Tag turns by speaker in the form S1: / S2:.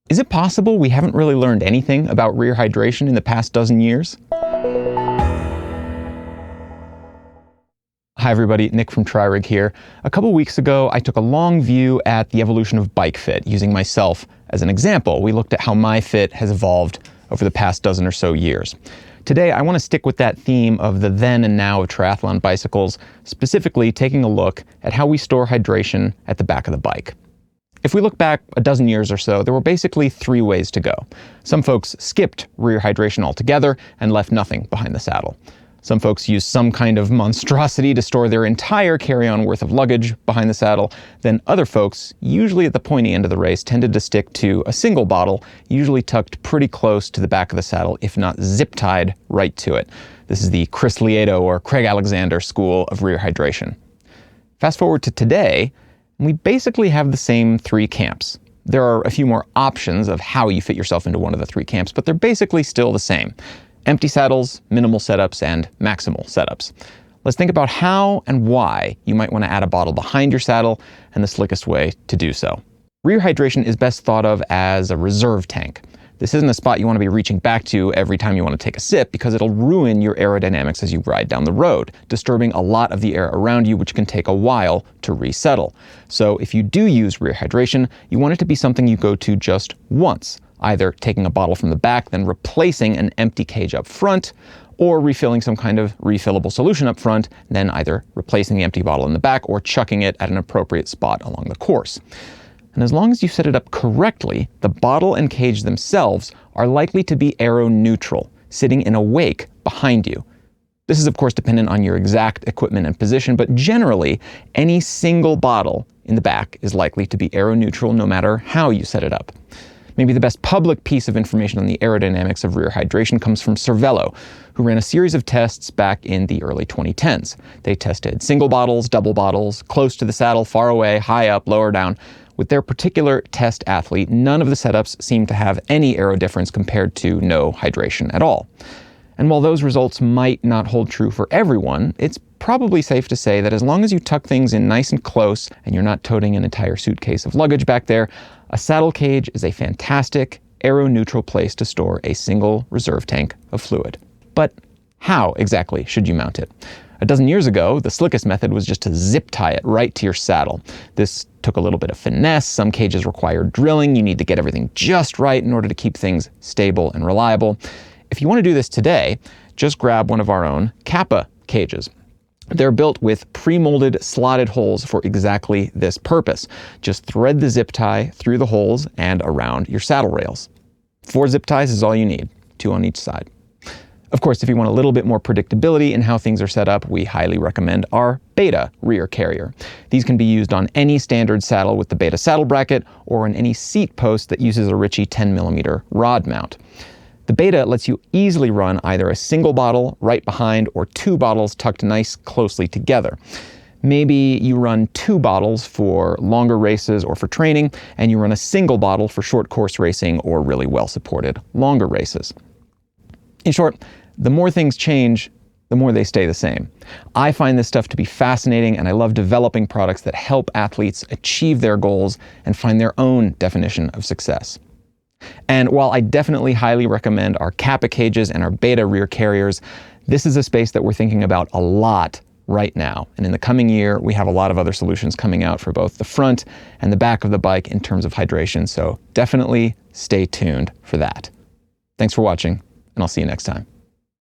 S1: Is it possible we haven't really learned anything about rear hydration in the past dozen years? Hi everybody, Nick from TriRig here. A couple weeks ago, I took a long view at the evolution of bike fit, using myself as an example. We looked at how my fit has evolved over the past dozen or so years. Today, I want to stick with that theme of the then and now of triathlon bicycles, specifically taking a look at how we store hydration at the back of the bike. If we look back a dozen years or so, there were basically three ways to go. Some folks skipped rear hydration altogether and left nothing behind the saddle. Some folks used some kind of monstrosity to store their entire carry-on worth of luggage behind the saddle. Then other folks, usually at the pointy end of the race, tended to stick to a single bottle, usually tucked pretty close to the back of the saddle, if not zip-tied right to it. This is the Chris Lieto or Craig Alexander school of rear hydration. Fast forward to today, and we basically have the same three camps. There are a few more options of how you fit yourself into one of the three camps, but they're basically still the same. Empty saddles, minimal setups, and maximal setups. Let's think about how and why you might want to add a bottle behind your saddle and the slickest way to do so. Rear hydration is best thought of as a reserve tank. This isn't a spot you want to be reaching back to every time you want to take a sip because it'll ruin your aerodynamics as you ride down the road, disturbing a lot of the air around you, which can take a while to resettle. So if you do use rear hydration, you want it to be something you go to just once, either taking a bottle from the back, then replacing an empty cage up front, or refilling some kind of refillable solution up front, then either replacing the empty bottle in the back or chucking it at an appropriate spot along the course. And as long as you set it up correctly, the bottle and cage themselves are likely to be aero-neutral, sitting in a wake behind you. This is of course dependent on your exact equipment and position, but generally, any single bottle in the back is likely to be aero-neutral no matter how you set it up. Maybe the best public piece of information on the aerodynamics of rear hydration comes from Cervelo, who ran a series of tests back in the early 2010s. They tested single bottles, double bottles, close to the saddle, far away, high up, lower down. With their particular test athlete, none of the setups seemed to have any aero difference compared to no hydration at all. And while those results might not hold true for everyone, it's probably safe to say that as long as you tuck things in nice and close and you're not toting an entire suitcase of luggage back there, a saddle cage is a fantastic, aero-neutral place to store a single reserve tank of fluid. But how exactly should you mount it? A dozen years ago, the slickest method was just to zip tie it right to your saddle. This took a little bit of finesse. Some cages require drilling. You need to get everything just right in order to keep things stable and reliable. If you want to do this today, just grab one of our own Kappa cages. They're built with pre-molded slotted holes for exactly this purpose. Just thread the zip tie through the holes and around your saddle rails. 4 zip ties is all you need, 2 on each side. Of course, if you want a little bit more predictability in how things are set up, we highly recommend our Beta rear carrier. These can be used on any standard saddle with the Beta saddle bracket or on any seat post that uses a Ritchey 10mm rod mount. The Beta lets you easily run either a single bottle right behind or 2 bottles tucked nice closely together. Maybe you run 2 bottles for longer races or for training, and you run a single bottle for short course racing or really well-supported longer races. In short, the more things change, the more they stay the same. I find this stuff to be fascinating, and I love developing products that help athletes achieve their goals and find their own definition of success. And while I definitely highly recommend our Kappa cages and our Beta rear carriers, this is a space that we're thinking about a lot right now. And in the coming year, we have a lot of other solutions coming out for both the front and the back of the bike in terms of hydration. So definitely stay tuned for that. Thanks for watching, and I'll see you next time.